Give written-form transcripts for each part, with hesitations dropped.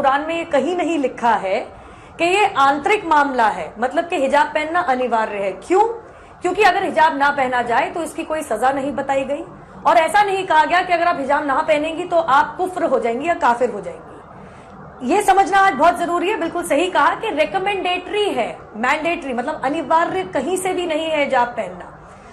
قرآن میں یہ کہیں نہیں لکھا ہے کہ یہ آنترک معاملہ ہے، مطلب کہ حجاب پہننا انیواریہ ہے. کیوں؟ کیونکہ اگر حجاب نہ پہنا جائے تو اس کی کوئی سزا نہیں بتائی گئی، اور ایسا نہیں کہا گیا کہ اگر آپ حجاب نہ پہنیں گی تو آپ کفر ہو جائیں گی یا کافر ہو جائیں گی. یہ سمجھنا آج بہت ضروری ہے. بالکل صحیح کہا کہ ریکمینڈیٹری ہے، مینڈیٹری مطلب انیواریہ کہیں سے بھی نہیں ہے حجاب پہننا.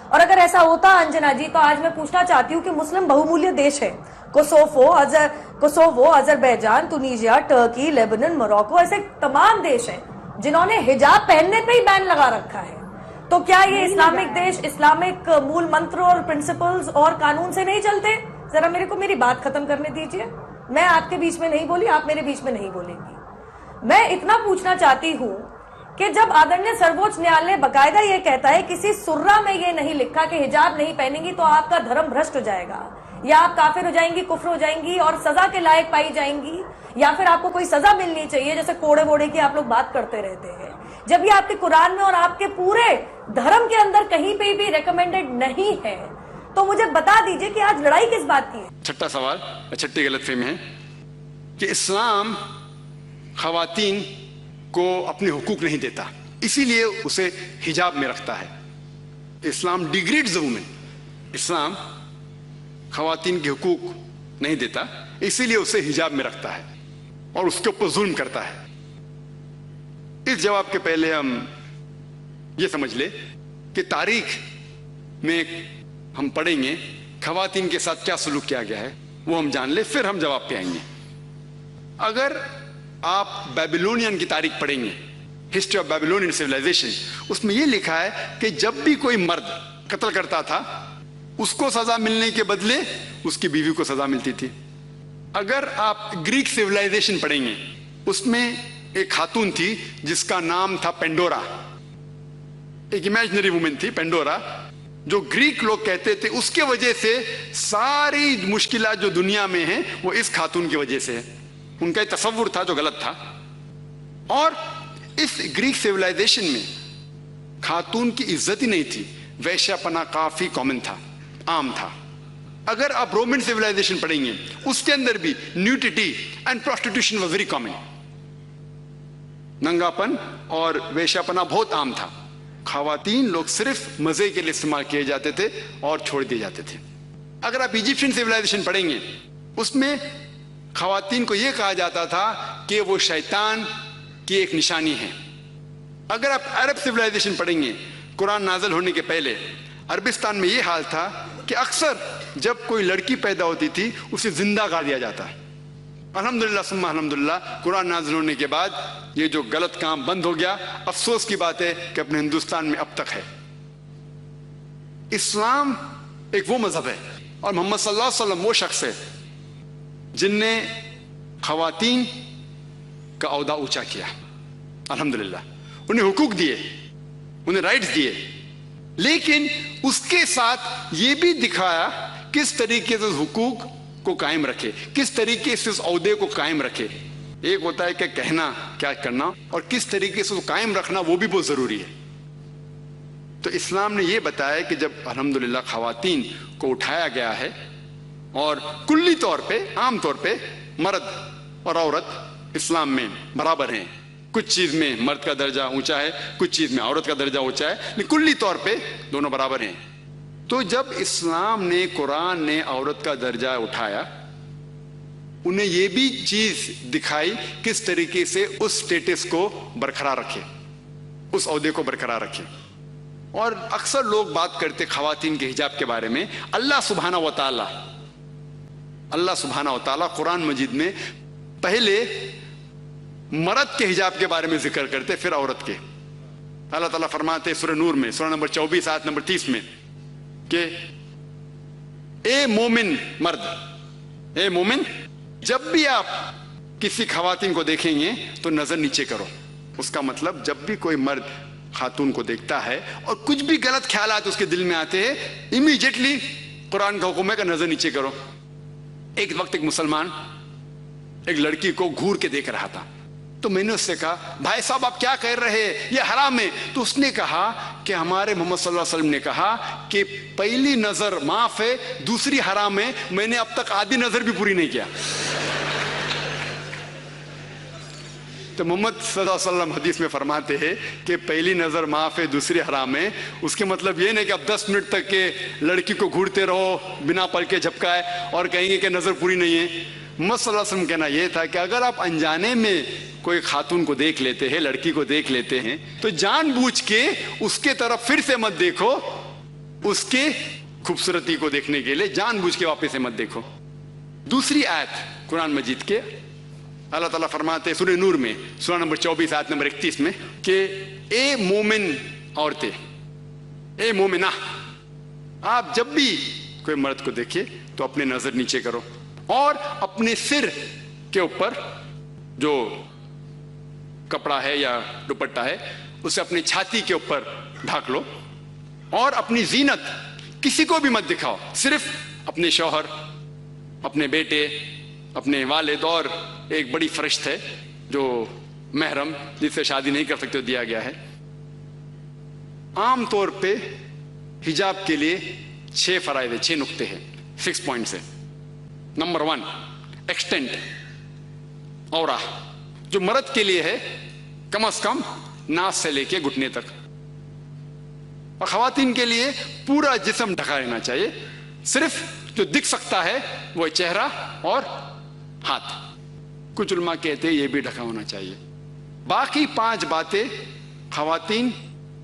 اور اگر ایسا ہوتا انجنا جی تو آج میں پوچھنا چاہتی ہوں کہ مسلم بہومولیہ دیش ہے، کوسوو، آذربائیجان، تونیزیا، ٹرکی، لیبنن، موروکو، ایسے تمام دیش ہیں جنہوں نے حجاب پہننے پہ ہی بین لگا رکھا ہے. تو کیا یہ اسلامک دیش اسلامک مول منتر اور پرنسپلز اور قانون سے نہیں چلتے؟ ذرا میرے کو میری بات ختم کرنے دیجئے. میں آپ کے بیچ میں نہیں بولی، آپ میرے بیچ میں نہیں بولیں گی. میں اتنا پوچھنا چاہتی ہوں کہ جب آدرنیہ سرووچ نیالے باقاعدہ یہ کہتا ہے کسی سرہ میں یہ نہیں لکھا کہ حجاب نہیں پہنیں گی تو آپ کا دھرم بھرشٹ ہو جائے گا، یا آپ کافر ہو جائیں گی، کفر ہو جائیں گی اور سزا کے لائق پائی جائیں گی، یا پھر آپ کو کوئی سزا ملنی چاہیے جیسے کوڑے ووڑے کی آپ لوگ بات کرتے رہتے ہیں، جب یہ آپ کے قرآن میں اور آپ کے پورے دھرم کے اندر کہیں پہ بھی ریکمینڈڈ نہیں ہے، تو مجھے بتا دیجئے کہ آج لڑائی کس بات کی ہے؟ چھٹا سوال، چھٹی غلط فہمی ہے کہ اسلام خواتین کو اپنے حقوق نہیں دیتا، اسی لیے اسے حجاب میں رکھتا ہے. اسلام ڈیگریڈز اے وومن. اسلام خواتین کے حقوق نہیں دیتا، اسی لیے اسے حجاب میں رکھتا ہے اور اس کے اوپر ظلم کرتا ہے. اس جواب کے پہلے ہم یہ سمجھ لیں کہ تاریخ میں ہم پڑھیں گے خواتین کے ساتھ کیا سلوک کیا گیا ہے، وہ ہم جان لیں، پھر ہم جواب پہ آئیں گے. اگر آپ بیبیلونین کی تاریخ پڑھیں گے، ہسٹری آف بیبیلونین سیولائزیشن، اس میں یہ لکھا ہے کہ جب بھی کوئی مرد قتل کرتا تھا اس کو سزا ملنے کے بدلے اس کی بیوی کو سزا ملتی تھی. اگر آپ گریک سیولائزیشن پڑھیں گے، اس میں ایک خاتون تھی جس کا نام تھا پینڈورا، ایک امیجنری وومن تھی پینڈورا، جو گریک لوگ کہتے تھے اس کے وجہ سے ساری مشکلات جو دنیا میں ہیں وہ اس خاتون کی وجہ سے ہے. ان کا ایک تصور تھا جو غلط تھا. اور اس گریک سیولائزیشن میں خاتون کی عزت ہی نہیں تھی، ویشیا پنا کافی کامن تھا، عام تھا. اگر آپ رومن سیولائزیشن پڑھیں گے اس کے اندر بھی nudity and prostitution was very common. ننگا پن اور ویشیا پنا بہت عام تھا. خواتین لوگ صرف مزے کے لیے استعمال کیے جاتے تھے اور چھوڑ دیے جاتے تھے. اگر آپ ایجپشین سیولائزیشن پڑھیں گے اس میں خواتین کو یہ کہا جاتا تھا کہ وہ شیطان کی ایک نشانی ہے. اگر آپ عرب سیولائزیشن پڑھیں گے، قرآن نازل ہونے کے پہلے عربستان میں یہ حال تھا کہ اکثر جب کوئی لڑکی پیدا ہوتی تھی اسے زندہ گاڑ دیا جاتا. الحمدللہ ثم الحمدللہ قرآن نازل ہونے کے بعد یہ جو غلط کام بند ہو گیا. افسوس کی بات ہے کہ اپنے ہندوستان میں اب تک ہے. اسلام ایک وہ مذہب ہے اور محمد صلی اللہ علیہ وسلم وہ شخص ہے جن نے خواتین کا عہدہ اونچا کیا. الحمدللہ انہیں حقوق دیے، انہیں رائٹس دیے، لیکن اس کے ساتھ یہ بھی دکھایا کس طریقے سے حقوق کو قائم رکھے، کس طریقے سے اس عہدے کو قائم رکھے. ایک ہوتا ہے کہ کہنا کیا کرنا اور کس طریقے سے قائم رکھنا وہ بھی بہت ضروری ہے. تو اسلام نے یہ بتایا کہ جب الحمدللہ خواتین کو اٹھایا گیا ہے اور کلی طور پہ عام طور پہ مرد اور عورت اسلام میں برابر ہیں، کچھ چیز میں مرد کا درجہ اونچا ہے، کچھ چیز میں عورت کا درجہ اونچا ہے، لیکن کلی طور پہ دونوں برابر ہیں. تو جب اسلام نے قرآن نے عورت کا درجہ اٹھایا، انہیں یہ بھی چیز دکھائی کس طریقے سے اس سٹیٹس کو برقرار رکھے، اس عہدے کو برقرار رکھے. اور اکثر لوگ بات کرتے خواتین کے حجاب کے بارے میں. اللہ سبحانہ و تعالی قرآن مجید میں پہلے مرد کے حجاب کے بارے میں ذکر کرتے پھر عورت کے. اللہ تعالیٰ فرماتے سورہ نور میں سورہ نمبر 24 آیت نمبر 30 میں کہ اے مومن مرد، اے مومن، جب بھی آپ کسی خواتین کو دیکھیں گے تو نظر نیچے کرو. اس کا مطلب جب بھی کوئی مرد خاتون کو دیکھتا ہے اور کچھ بھی غلط خیالات اس کے دل میں آتے ہیں، امیڈیٹلی قرآن کا حکم ہے کہ نظر نیچے کرو. ایک وقت ایک مسلمان ایک لڑکی کو گھور کے دیکھ رہا تھا، تو میں نے اس سے کہا بھائی صاحب آپ کیا کہہ رہے ہیں، یہ حرام ہے. تو اس نے کہا کہ ہمارے محمد صلی اللہ علیہ وسلم نے کہا کہ پہلی نظر معاف ہے، دوسری حرام ہے. میں نے اب تک آدھی نظر بھی پوری نہیں کیا. تو محمد صلی اللہ علیہ وسلم حدیث میں فرماتے ہیں کہ پہلی نظر معاف ہے دوسری حرام ہے. اس کے مطلب یہ نہیں کہ اب 10 منٹ تک کہ لڑکی کو گھورتے رہو بنا پل کے جھپکائے اور کہیں گے کہ نظر پوری نہیں ہے. محمد صلی اللہ علیہ وسلم کہنا یہ تھا کہ اگر آپ انجانے میں کوئی خاتون کو دیکھ لیتے ہیں, لڑکی کو دیکھ لیتے ہیں, تو جان بوجھ کے اس کے طرف پھر سے مت دیکھو, اس کے خوبصورتی کو دیکھنے کے لیے جان بوجھ کے واپس سے مت دیکھو. دوسری آیت قرآن مجید کے اللہ تعالیٰ فرماتے سورہ نور میں سورہ نمبر 24 آیت نمبر 31 میں کہ اے مومن عورتیں, اے مومنہ, آپ جب بھی کوئی مرد کو دیکھیں تو اپنے نظر نیچے کرو اور اپنے سر کے اوپر جو کپڑا ہے یا دوپٹہ ہے اسے اپنی چھاتی کے اوپر ڈھانک لو, اور اپنی زینت کسی کو بھی مت دکھاؤ, صرف اپنے شوہر, اپنے بیٹے, اپنے والد, اور ایک بڑی فرشت ہے جو محرم جس سے شادی نہیں کر سکتے دیا گیا ہے. عام طور پہ حجاب کے لیے 6 فرائض ہیں, 6 نقطے ہیں, 6 پوائنٹس ہیں. نمبر 1, ایکسٹینٹ اورا, جو مرد کے لیے ہے کم از کم ناس سے لے کے گھٹنے تک, اور خواتین کے لیے پورا جسم ڈھکا رہنا چاہیے, صرف جو دکھ سکتا ہے وہ چہرہ اور ہاتھ. کچھ علماء کہتے ہیں یہ بھی ڈھکا ہونا چاہیے. باقی 5 باتیں خواتین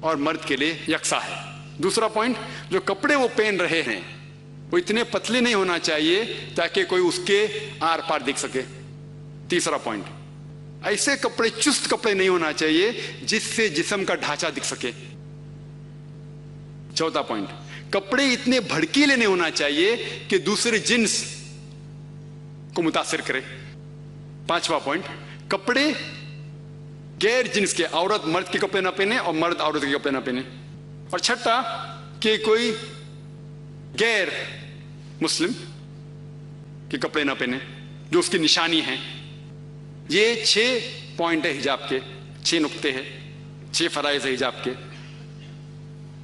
اور مرد کے لیے یکساں ہے. دوسرا پوائنٹ, جو کپڑے وہ پہن رہے ہیں وہ اتنے پتلے نہیں ہونا چاہیے تاکہ کوئی اس کے آر پار دکھ سکے. تیسرا پوائنٹ, ایسے کپڑے چست کپڑے نہیں ہونا چاہیے جس سے جسم کا ڈھانچہ دکھ سکے. چوتھا پوائنٹ, کپڑے اتنے بھڑکیلے نہیں ہونا چاہیے کہ دوسرے جنس کو متاثر کرے. پانچواں پوائنٹ, کپڑے غیر جنس کے, عورت مرد کے کپڑے نہ پہنے اور مرد عورت کے کپڑے نہ پہنے. اور چھٹا کہ کوئی غیر مسلم کے کپڑے نہ پہنے جو اس کی نشانی ہے. یہ 6 پوائنٹ ہے حجاب کے, 6 نقطے ہیں, 6 فرائض ہے حجاب کے.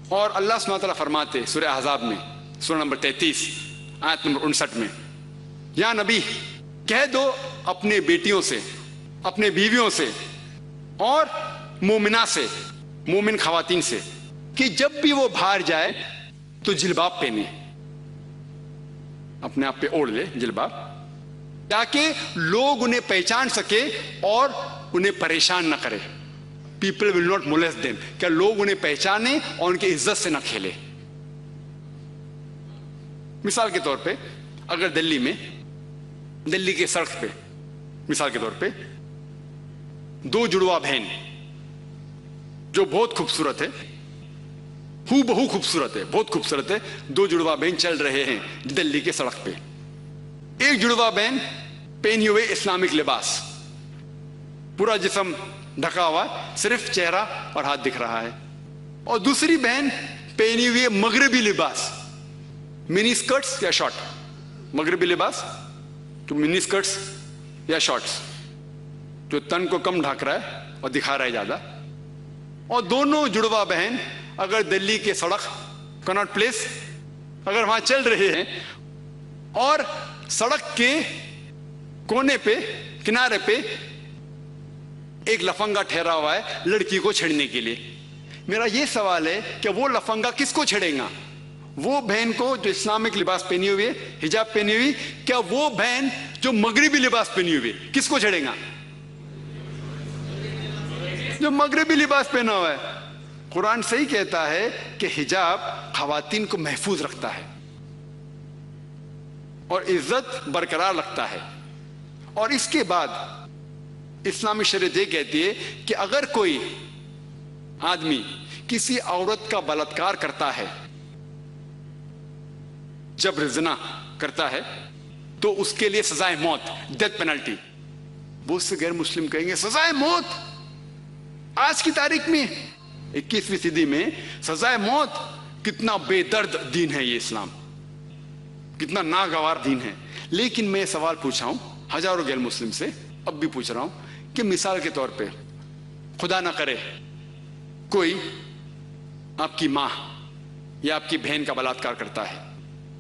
اور اللہ سبحانہ وتعالیٰ فرماتے سورہ احزاب میں سورہ نمبر 33 آیت نمبر 59 میں, یا نبی کہہ دو اپنے بیٹیوں سے, اپنے بیویوں سے اور مومنہ سے, مومن خواتین سے, کہ جب بھی وہ باہر جائے تو جلباب پہنے, اپنے آپ پہ اوڑھ لے جلباب, تاکہ لوگ انہیں پہچان سکے اور انہیں پریشان نہ کرے. People will not molest them, کہ لوگ انہیں پہچانے اور ان کی عزت سے نہ کھیلے. مثال کے طور پہ اگر دلی کے سڑک پہ مثال کے طور پہ 2 جڑواں بہن جو بہت خوبصورت ہے, ہو بہو خوبصورت ہے, بہت خوبصورت ہے, 2 جڑواں بہن چل رہے ہیں دلی کے سڑک پہ. ایک جڑواں بہن پہنی ہوئے اسلامک لباس, پورا جسم ڈھکا ہوا, صرف چہرہ اور ہاتھ دکھ رہا ہے, اور دوسری بہن پہنی ہوئی مغربی لباس, منی اسکرٹس یا شارٹ, مغربی لباس تو منی اسکرٹس یا شارٹس جو تن کو کم ڈھک رہا ہے اور دکھا رہا ہے زیادہ. اور دونوں جڑواں بہن اگر دلی کے سڑک کناٹ پلیس اگر وہاں چل رہے ہیں اور سڑک کے کونے پہ کنارے پہ ایک لفنگا ٹھہرا ہوا ہے لڑکی کو چھیڑنے کے لیے, میرا یہ سوال ہے کہ وہ لفنگا کس کو چھیڑے گا؟ وہ بہن کو جو اسلامک لباس پہنی ہوئی ہے, حجاب پہنی ہوئی, کیا وہ بہن جو مغربی لباس پہنی ہوئی کس کو چھیڑے گا؟ جو مغربی لباس پہنا ہوا ہے. قرآن صحیح کہتا ہے کہ حجاب خواتین کو محفوظ رکھتا ہے اور عزت برقرار رکھتا ہے. اور اس کے بعد اسلامی شریعت یہ کہتی ہے کہ اگر کوئی آدمی کسی عورت کا بلاత్కాر کرتا ہے, جبر زنا کرتا ہے, تو اس کے لیے سزائے موت, ڈیتھ پینلٹی. بہت سے غیر مسلم کہیں گے سزائے موت, آج کی تاریخ میں 21ویں صدی میں سزائے موت, کتنا بے درد دین ہے یہ اسلام, کتنا ناگوار دین ہے. لیکن میں سوال پوچھا ہوں ہزاروں غیر مسلم سے, اب بھی پوچھ رہا ہوں کہ مثال کے طور پہ خدا نہ کرے کوئی آپ کی ماں یا آپ کی بہن کا بلاత్కాر کرتا ہے,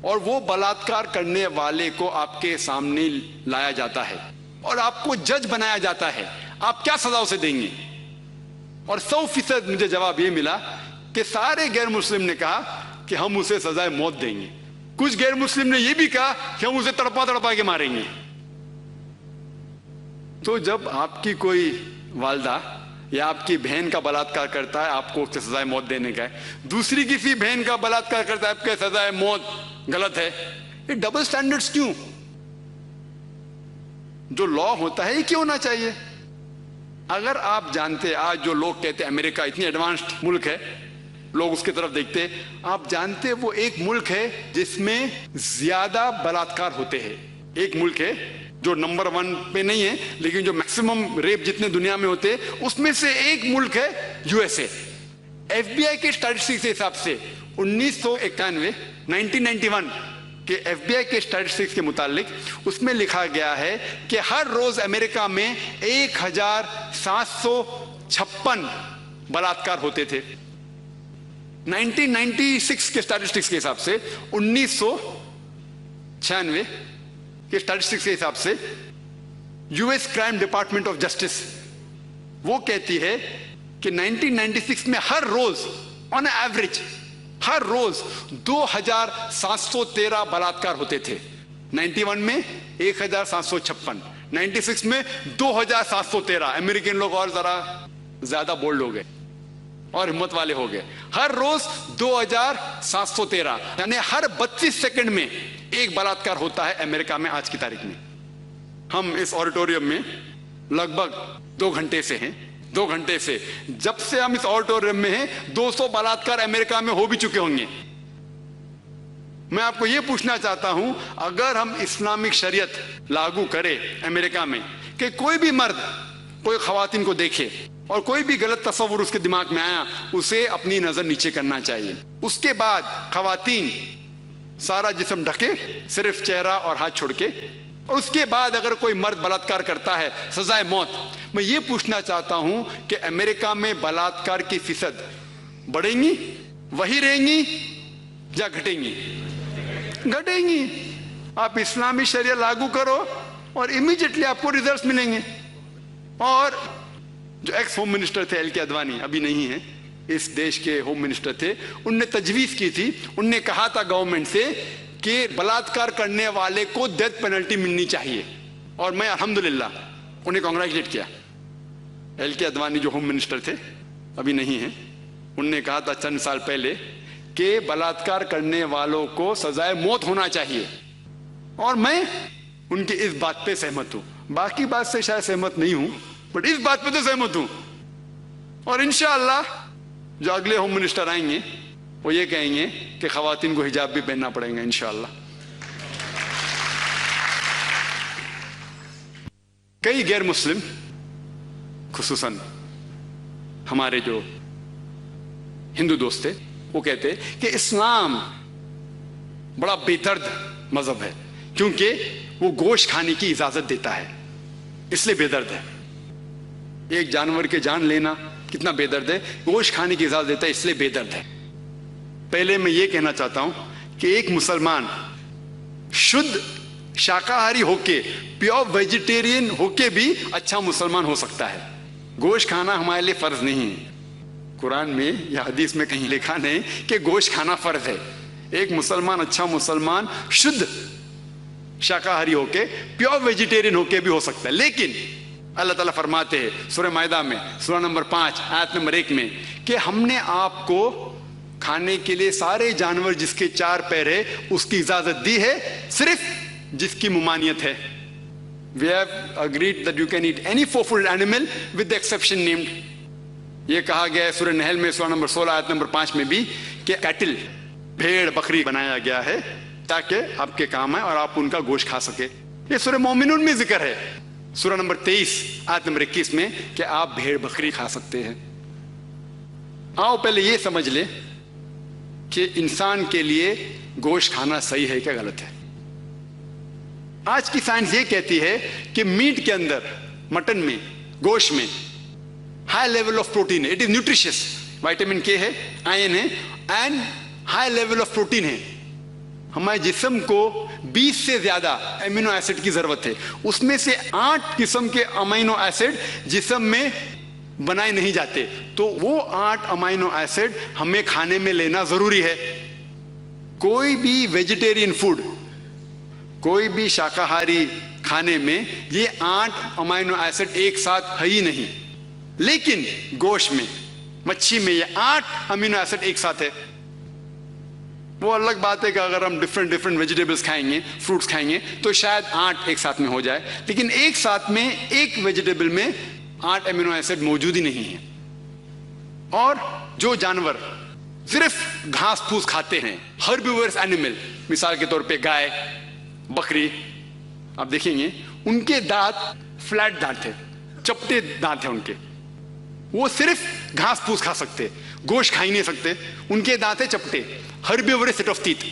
اور وہ بلاత్కాر کرنے والے کو آپ کے سامنے لایا جاتا ہے اور آپ کو جج بنایا جاتا ہے, آپ کیا سزا اسے دیں گے؟ اور 100% مجھے جواب یہ ملا کہ سارے غیر مسلم نے کہا کہ ہم اسے سزائے موت دیں گے. کچھ غیر مسلم نے یہ بھی کہا کہ ہم اسے تڑپا تڑپا کے ماریں گے. تو جب آپ کی کوئی والدہ یا آپ کی بہن کا بلاತ್ಕಾರ کرتا ہے آپ کو اسے سزائے موت دینے کا ہے, دوسری کسی بہن کا بلاತ್ಕಾರ کرتا ہے آپ کے سزائے موت غلط ہے, یہ ڈبل سٹینڈرڈز کیوں؟ جو لا ہوتا ہے یہ کیوں ہونا چاہیے؟ اگر آپ جانتے, آج جو لوگ کہتے ہیں امریکہ اتنی ایڈوانسڈ ملک ہے, لوگ اس کی طرف دیکھتے, آپ جانتے وہ ایک ملک ہے جس میں زیادہ بلاತ್ಕಾರ ہوتے ہیں. ایک ملک ہے جو نمبر 1 پہ نہیں ہے لیکن جو میکسیمم ریپ جتنے دنیا میں ہوتے اس میں سے ایک ملک ہے USA. FBI کے اسٹیٹسٹکس کے حساب سے 1991 کہ FBI کے اسٹیٹسٹکس کے متعلق اس میں لکھا گیا ہے کہ ہر روز امریکہ میں 1756 بلاತ್ಕಾರ ہوتے تھے. 1996 کے اسٹیٹسٹکس کے حساب سے 1996 کے اسٹیٹسٹکس کے حساب سے US crime department of justice وہ کہتی ہے کہ 1996 میں ہر روز آن ایوریج ہر روز 2713 بلاತ್ಕಾರ ہوتے تھے. 91 میں 1756, 96 میں 2713. امریکن لوگ اور ذرا زیادہ بولڈ ہو گئے اور ہمت والے ہو گئے. ہر روز 2713 یعنی ہر 32 سیکنڈ میں ایک بلاತ್ಕಾರ ہوتا ہے امریکہ میں آج کی تاریخ میں. ہم اس آڈیٹوریم میں لگ بھگ 2 گھنٹے سے ہیں. 2 گھنٹے سے جب سے ہم اس آڈیٹوریم میں ہیں 200 بلاತ್ಕಾರ امریکہ میں ہو بھی چکے ہوں گے. میں آپ کو یہ پوچھنا چاہتا ہوں, اگر ہم اسلامک شریعت لاگو کرے امریکہ میں کہ کوئی بھی مرد کوئی خواتین کو دیکھے اور کوئی بھی غلط تصور اس کے دماغ میں آیا اسے اپنی نظر نیچے کرنا چاہیے. اس کے بعد خواتین سارا جسم ڈھکے صرف چہرہ اور ہاتھ چھوڑ کے, اور اس کے بعد اگر کوئی مرد بلاತ್ಕಾರ کرتا ہے سزائے موت. میں یہ پوچھنا چاہتا ہوں کہ امریکہ میں بلاತ್ಕಾರ کی فیصد بڑھیں گی, وہی رہیں گی یا گھٹیں گی؟ گھٹیں گی. آپ اسلامی شریعہ لاگو کرو اور امیڈیٹلی آپ کو ریزلٹس ملیں گے. اور جو ایکس ہوم منسٹر تھے LK اڈوانی, ابھی نہیں ہیں, اس دیش کے ہوم منسٹر تھے, ان نے تجویز کی تھی, ان نے کہا تھا گورنمنٹ سے کہ بلاತ್ಕಾರ کرنے والے کو ڈیتھ پینلٹی ملنی چاہیے. اور میں الحمدللہ انہیں کانگریچولیٹ کیا. LK اڈوانی جو ہوم منسٹر تھے ابھی نہیں ہیں, ان نے کہا تھا چند سال پہلے کہ بلاತ್ಕಾರ کرنے والوں کو سزائے موت ہونا چاہیے. اور میں ان کی اس بات پہ سہمت ہوں. باقی بات سے شاید سہمت نہیں ہوں بٹ اس بات پہ تو سہمت ہوں. اور انشاءاللہ جو اگلے ہوم منسٹر آئیں گے وہ یہ کہیں گے کہ خواتین کو حجاب بھی پہننا پڑے گا انشاءاللہ. کئی غیر مسلم خصوصاً ہمارے جو ہندو دوست تھے وہ کہتے کہ اسلام بڑا بے درد مذہب ہے کیونکہ وہ گوشت کھانے کی اجازت دیتا ہے, اس لیے بے درد ہے. ایک جانور کے جان لینا کتنا بے درد ہے, گوشت کھانے کی اجازت دیتا ہے اس لیے بے درد ہے. پہلے میں یہ کہنا چاہتا ہوں کہ ایک مسلمان شدھ شاکاہاری ہو کے, پیور ویجیٹیرین ہو کے بھی اچھا مسلمان ہو سکتا ہے. گوشت کھانا ہمارے لیے فرض نہیں ہے. قرآن میں یا حدیث میں کہیں لکھا نہیں کہ گوشت کھانا فرض ہے. ایک مسلمان اچھا مسلمان شدھ شاکاہاری ہو کے, پیور ویجیٹیرین ہو کے بھی ہو سکتا ہے. لیکن اللہ تعالیٰ فرماتے ہیں سورہ مائدہ میں سورہ نمبر 5 آیت نمبر 1 میں کہ ہم نے آپ کو کھانے کے لیے سارے جانور جس کے 4 پیر ہے اس کی اجازت دی ہے, صرف جس کی ممانعت ہے. We have agreed that you can eat any four-footed animal with the exception named. یہ کہا گیا ہے سورہ نحل میں سورہ نمبر 16 آیت نمبر 5 میں بھی کہ کیٹل بھیڑ بکری بنایا گیا ہے تاکہ آپ کے کام آئے اور آپ ان کا گوشت کھا سکے. یہ سورہ مومنون میں ذکر ہے سورہ نمبر 23 آیت نمبر 21 میں کہ آپ بھیڑ بکری کھا سکتے ہیں. آؤ پہلے یہ سمجھ لیں کہ انسان کے لیے گوشت کھانا صحیح ہے کیا غلط ہے. آج کی سائنس یہ کہتی ہے کہ میٹ کے اندر, مٹن میں, گوشت میں ہائی لیول آف پروٹین ہے. اٹ از نیوٹریشس, وائٹامن کے ہے, آئرن ہے, and high level of protein ہے. ہمارے جسم کو 20 سے زیادہ امینو ایسڈ کی ضرورت ہے. اس میں سے 8 قسم کے امینو ایسڈ جسم میں بنائے نہیں جاتے. تو وہ 8 امینو ایسڈ ہمیں کھانے میں لینا ضروری ہے. کوئی بھی ویجیٹیرین فوڈ, کوئی بھی شاکاہاری کھانے میں یہ 8 امینو ایسڈ ایک ساتھ ہے ہی نہیں. لیکن گوشت میں, مچھی میں یہ 8 امینو ایسڈ ایک ساتھ ہے. وہ الگ بات ہے کہ اگر ہم ڈفرینٹ ویجیٹیبلس کھائیں گے, فروٹس کھائیں گے, تو شاید 8 ایک ساتھ میں ہو جائے. لیکن ایک ساتھ میں ایک ویجیٹیبل میں 8 امینو ایسڈ موجود ہی نہیں ہے. اور جو جانور صرف گھاس پھوس کھاتے ہیں, ہربیورس اینیمل, مثال کے طور پہ گائے, بکری, آپ دیکھیں گے ان کے دانت فلیٹ دانت ہے, چپٹے دانت ہیں ان کے. وہ صرف گھاس پھوس کھا سکتے, گوشت کھا ہی نہیں سکتے. ان کے دانت ہیں چپٹے, ہربیورس سیٹ آف ٹیتھ.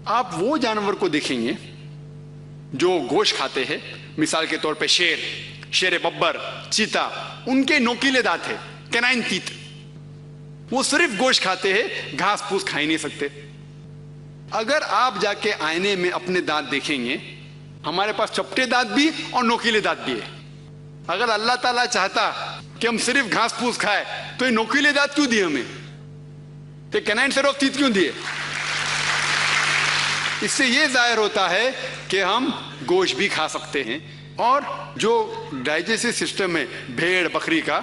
آپ وہ جانور کو دیکھیں گے جو گوشت کھاتے ہیں, مثال کے طور پہ شیر ببر, چیتا, ان کے نوکیلے دانت ہیں, کینائن تیت. وہ صرف گوشت کھاتے ہیں, گھاس پھوس کھا ہی نہیں سکتے. اگر آپ جا کے آئینے میں اپنے دانت دیکھیں گے, ہمارے پاس چپٹے دانت بھی اور نوکیلے دانت بھی ہے. اگر اللہ تعالیٰ چاہتا کہ ہم صرف گھاس پھوس کھائے تو یہ نوکیلے دانت کیوں دیے ہمیں, تو کینائن سیٹ آف ٹیتھ کیوں دیے؟ اس سے یہ ظاہر ہوتا ہے کہ ہم گوشت بھی کھا سکتے ہیں. اور جو ڈائجسٹو سسٹم ہے بھیڑ بکری کا,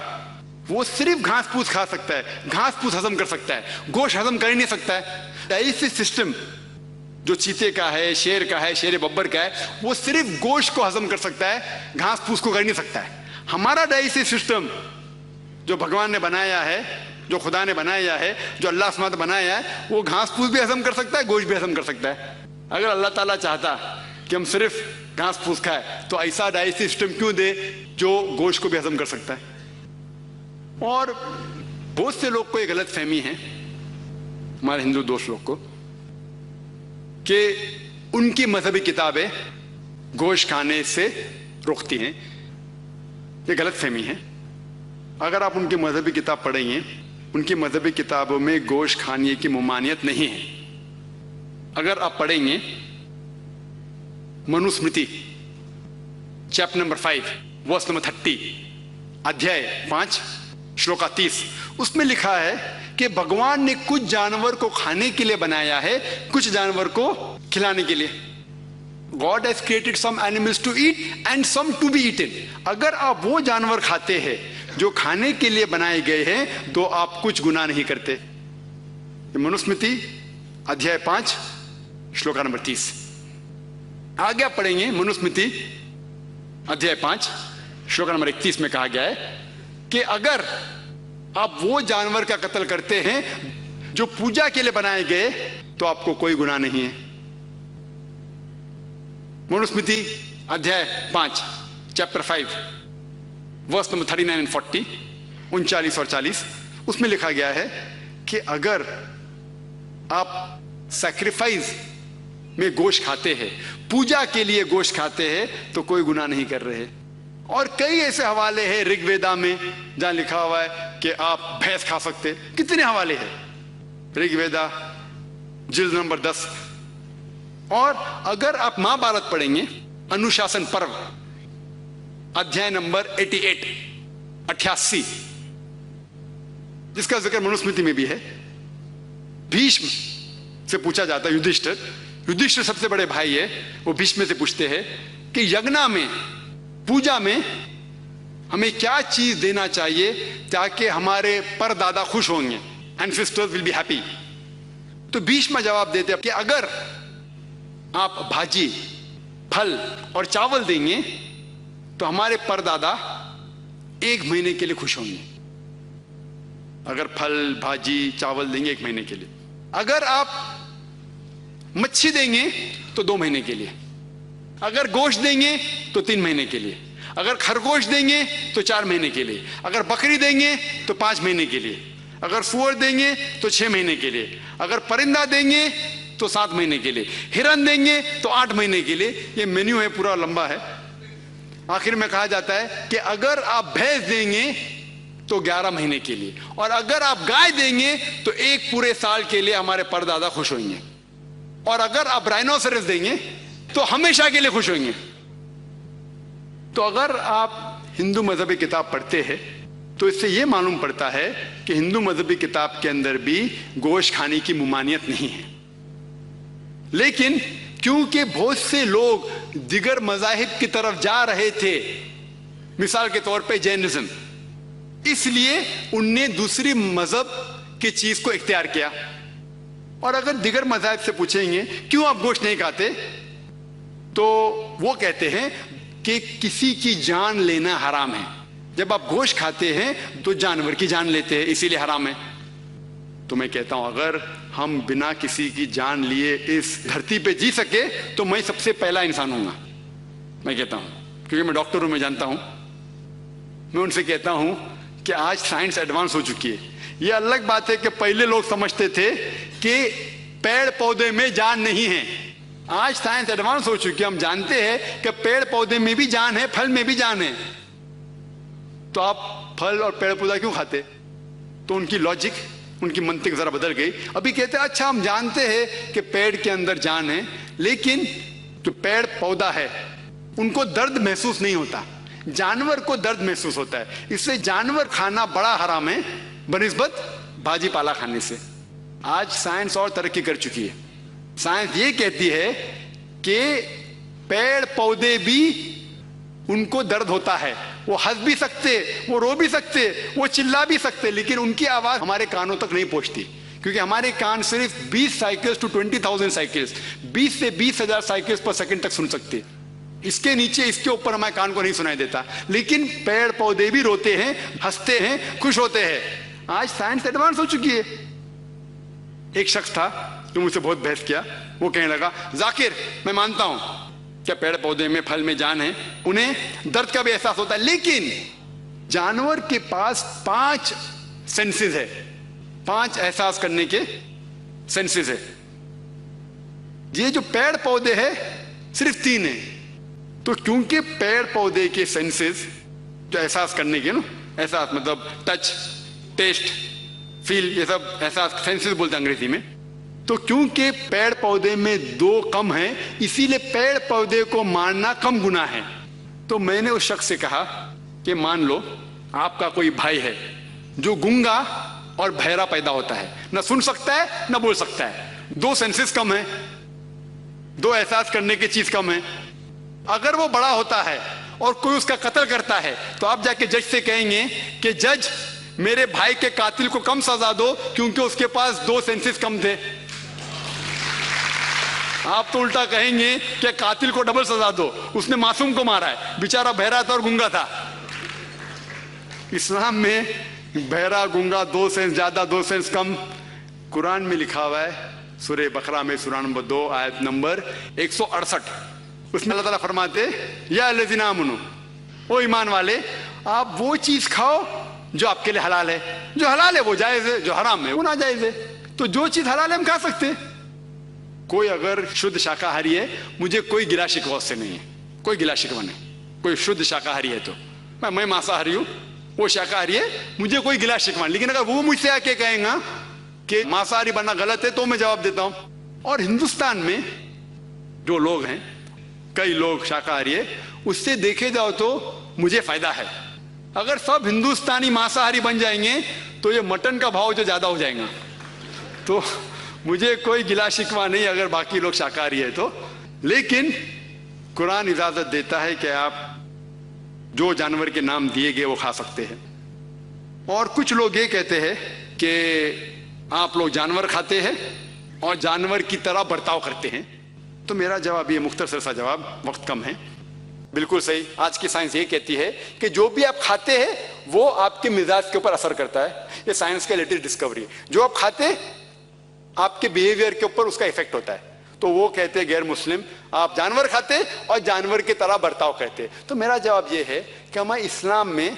وہ صرف گھاس پھوس کھا سکتا ہے, گھاس پھوس ہضم کر سکتا ہے, گوشت ہضم کر ہی نہیں سکتا ہے. ڈائجسٹو سسٹم جو چیتے کا ہے, شیر کا ہے, شیر ببر کا ہے, وہ صرف گوشت کو ہضم کر سکتا ہے, گھاس پھوس کو کر نہیں سکتا ہے. ہمارا ڈائجسٹو سسٹم جو بھگوان نے بنایا ہے, جو خدا نے بنایا ہے, جو اللہ سماعت بنایا ہے, وہ گھاس پھوس بھی ہضم کر سکتا ہے, گوشت بھی ہضم کر سکتا ہے. اگر اللہ تعالیٰ چاہتا کہ ہم صرف گھاس پھوس کھائے تو ایسا ڈائجسٹو سسٹم کیوں دے جو گوشت کو بھی ہضم کر سکتا ہے. اور بہت سے لوگ کو یہ غلط فہمی ہے, ہمارے ہندو دوست لوگ کو, کہ ان کی مذہبی کتابیں گوشت کھانے سے روکتی ہیں. یہ غلط فہمی ہے. اگر آپ ان کی مذہبی کتاب پڑھیں گے, ان کی مذہبی کتابوں میں گوشت کھانے کی ممانعت نہیں ہے. اگر آپ پڑھیں گے Manusmriti chapter number 5 verse number 30, ادھیائے 5 شلوکا 30, اس میں لکھا ہے کہ بھگوان نے کچھ جانور کو کھانے کے لیے بنایا ہے, کچھ جانور کو کھلانے کے لیے. God has created some animals to eat and some to be eaten. اگر آپ وہ جانور کھاتے ہیں جو کھانے کے لیے بنائے گئے ہیں تو آپ کچھ گناہ نہیں کرتے. منوسمرتی ادھیائے 5 شلوکا نمبر 30. آگے آپ پڑھیں گے منوسمرتی ادھیائے 5 شلوکا نمبر 31 میں کہا گیا ہے کہ اگر آپ وہ جانور کا قتل کرتے ہیں جو پوجا کے لیے بنائے گئے تو آپ کو کوئی گناہ نہیں ہے. منوسمرتی ادھیائے 5 چیپٹر 5 ورس نمبر 39 اینڈ 40 39 اور 40, اس میں لکھا گیا ہے کہ اگر آپ سیکریفائز میں گوشت کھاتے ہیں, پوجا کے لیے گوشت کھاتے ہیں, تو کوئی گناہ نہیں کر رہے. اور کئی ایسے حوالے ہیں رگ ویدا میں جہاں لکھا ہوا ہے کہ آپ بھینس کھا سکتے. کتنے حوالے ہیں رگ ویدا جلد نمبر 10. اور اگر آپ مہا بھارت پڑھیں گے انوشاسن پرو ادھیائے نمبر 88 جس کا ذکر منوسمرتی میں بھی ہے, بھیشم سے پوچھا جاتا ہے, یدھشٹر سب سے بڑے بھائی ہے, وہ بھیشم سے پوچھتے ہیں کہ یگنا میں, پوجا میں ہمیں کیا چیز دینا چاہیے تاکہ ہمارے پر دادا خوش ہوں گے, اینسیسٹرز ول بی ہیپی. تو بھیشم جواب دیتے ہیں کہ اگر آپ بھاجی, پھل اور چاول دیں گے تو ہمارے پر دادا 1 مہینے کے لیے خوش ہوں گے. اگر پھل بھاجی چاول دیں گے 1 مہینے کے لیے. اگر آپ مچھی دیں گے تو 2 مہینے کے لیے. اگر گوشت دیں گے تو 3 مہینے کے لیے. اگر خرگوش دیں گے تو 4 مہینے کے لیے. اگر بکری دیں گے تو 5 مہینے کے لیے. اگر سور دیں گے تو 6 مہینے کے لیے. اگر پرندہ دیں گے تو 7 مہینے کے لیے. ہرن دیں گے تو 8 مہینے کے لیے. یہ مینیو ہے, پورا لمبا ہے. آخر میں کہا جاتا ہے کہ اگر آپ بھینس دیں گے تو 11 مہینے کے لیے, اور اگر آپ گائے دیں گے تو 1 پورے سال کے لیے ہمارے پردادا خوش ہوئیں گے. اور اگر آپ رائنوسرس دیں گے تو ہمیشہ کے لیے خوش ہوئیں گے. تو اگر آپ ہندو مذہبی کتاب پڑھتے ہیں تو اس سے یہ معلوم پڑتا ہے کہ ہندو مذہبی کتاب کے اندر بھی گوشت کھانے کی ممانعت نہیں ہے. لیکن کیونکہ بہت سے لوگ دیگر مذاہب کی طرف جا رہے تھے، مثال کے طور پہ جینزم، اس لیے ان نے دوسری مذہب کی چیز کو اختیار کیا. اور اگر دیگر مذاہب سے پوچھیں گے کیوں آپ گوشت نہیں کھاتے، تو وہ کہتے ہیں کہ کسی کی جان لینا حرام ہے. جب آپ گوشت کھاتے ہیں تو جانور کی جان لیتے ہیں، اسی لیے حرام ہے. تو میں کہتا ہوں اگر ہم بنا کسی کی جان لیے اس دھرتی پہ جی سکے تو میں سب سے پہلا انسان ہوں گا. میں کہتا ہوں کیونکہ میں ڈاکٹر ہوں، میں جانتا ہوں. میں ان سے کہتا ہوں کہ آج سائنس ایڈوانس ہو چکی ہے. یہ الگ بات ہے کہ پہلے لوگ سمجھتے تھے کہ پیڑ پودے میں جان نہیں ہے. آج سائنس ایڈوانس ہو چکی ہے، ہم جانتے ہیں کہ پیڑ پودے میں بھی جان ہے، پھل میں بھی جان ہے. تو آپ پھل اور پیڑ پودا کیوں کھاتے؟ تو ان کی لاجک، ان کی منطق ذرا بدل گئی. ابھی کہتے ہیں اچھا ہم جانتے ہیں کہ پیڑ کے اندر جان ہے، لیکن جو پیڑ پودا ہے ان کو درد محسوس نہیں ہوتا، جانور کو درد محسوس ہوتا ہے. اس سے جانور کھانا بڑا حرام ہے بنسبت بھاجی پالا کھانے سے. آج سائنس اور ترقی کر چکی ہے. سائنس یہ کہتی ہے کہ پیڑ پودے بھی ان کو درد ہوتا ہے، وہ ہنس بھی سکتے، وہ رو بھی سکتے، وہ چلا بھی سکتے، لیکن ان کی آواز ہمارے کانوں تک نہیں پہنچتی، کیونکہ ہمارے کان صرف 20 سائیکلز ٹو 20,000 سائیکلز، 20 سے 20,000 سائیکلز پر سیکنڈ تک سن سکتے. اس کے نیچے، اس کے اوپر ہمارے کان کو نہیں سنائی دیتا. لیکن پیڑ پودے بھی روتے ہیں، ہنستے ہیں، خوش ہوتے ہیں. آج سائنس ایڈوانس ہو چکی ہے. ایک شخص تھا جو مجھ سے بہت بحث کیا. وہ کہنے لگا ذاکر میں مانتا ہوں کہ پیڑ پودے میں، پھل میں جان ہے، انہیں درد کا بھی احساس ہوتا ہے، لیکن جانور کے پاس 5 سینسز ہے، 5 احساس کرنے کے سینسز ہے. یہ جو پیڑ پودے ہے صرف 3 ہیں. تو کیونکہ پیڑ پودے کے سینسز جو احساس کرنے کے نا، احساس مطلب ٹچ، ٹیسٹ، فیل، یہ سب احساس سینسز بولتے ہیں انگریزی میں. تو کیونکہ پیڑ پودے میں 2 کم ہیں، اسی لیے پیڑ پودے کو مارنا کم گناہ ہے. تو میں نے اس شخص سے کہا کہ مان لو آپ کا کوئی بھائی ہے جو گنگا اور بہرا پیدا ہوتا ہے، نہ سن سکتا ہے نہ بول سکتا ہے، 2 سینسز کم ہیں، 2 احساس کرنے کی چیز کم ہے. اگر وہ بڑا ہوتا ہے اور کوئی اس کا قتل کرتا ہے تو آپ جا کے جج سے کہیں گے کہ جج میرے بھائی کے قاتل کو کم سزا دو کیونکہ اس کے پاس 2 سینسز کم تھے. آپ تو الٹا کہیں گے کہ قاتل کو ڈبل سزا دو، اس نے معصوم کو مارا ہے، بیچارہ بہرا تھا اور گنگا تھا. اسلام میں بہرا گنگا 2 سینس زیادہ 2 سینس کم. قرآن میں لکھا ہوا ہے سورہ بقرہ میں سورہ نمبر 2 آیت نمبر 168، اس میں اللہ تعالیٰ فرماتے یا الذین آمنو، او ایمان والے، آپ وہ چیز کھاؤ جو آپ کے لیے حلال ہے. جو حلال ہے وہ جائز ہے، جو حرام ہے وہ ناجائز ہے. تو جو چیز حلال ہے ہم کھا سکتے. کوئی اگر شدھ شاکاہاری ہے، مجھے کوئی گلا شکوہ اس سے نہیں ہے، کوئی گلا شکوہ نہیں. کوئی شدھ شاکاہاری ہے تو میں مانساہاری ہوں، وہ شاکاہاری ہے، مجھے کوئی گلا شکوہ نہیں. لیکن اگر وہ مجھ سے آ کے کہیں گا کہ مانساہاری بننا غلط ہے تو میں جواب دیتا ہوں. اور ہندوستان میں جو لوگ ہیں، کئی لوگ شاکاہاری ہے، اس سے دیکھے جاؤ تو مجھے فائدہ ہے. اگر سب ہندوستانی مانساہاری بن جائیں گے تو یہ مٹن کا بھاؤ جو زیادہ ہو جائے گا. تو مجھے کوئی گلا شکوہ نہیں اگر باقی لوگ شاکاہاری ہے تو. لیکن قرآن اجازت دیتا ہے کہ آپ جو جانور کے نام دیے گئے وہ کھا سکتے ہیں. اور کچھ لوگ یہ کہتے ہیں کہ آپ لوگ جانور کھاتے ہیں اور جانور کی طرح برتاؤ کرتے ہیں. تو میرا جواب یہ مختصر سا جواب، وقت کم ہے. بالکل صحیح. آج کی سائنس یہ کہتی ہے کہ جو بھی آپ کھاتے ہیں وہ آپ کے مزاج کے اوپر اثر کرتا ہے. یہ سائنس کا لیٹسٹ ڈسکوری ہے. جو آپ کھاتے آپ کے بیہیویئر کے اوپر اس کا ایفیکٹ ہوتا ہے. تو وہ کہتے غیر مسلم آپ جانور کھاتے اور جانور کی طرح برتاؤ کرتے. تو میرا جواب یہ ہے کہ ہمارے اسلام میں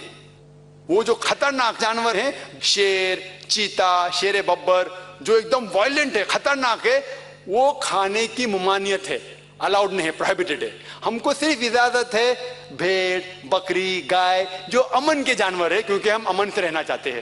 وہ جو خطرناک جانور ہیں، شیر، چیتا، شیر ببر، جو ایک دم وائلنٹ ہے، خطرناک ہے، وہ کھانے کی ممانعت ہے، الاؤڈ نہیں ہے، پروہیبٹڈ ہے. ہم کو صرف اجازت ہے بھیڑ، بکری، گائے، جو امن کے جانور ہے، کیونکہ ہم امن سے رہنا چاہتے ہیں.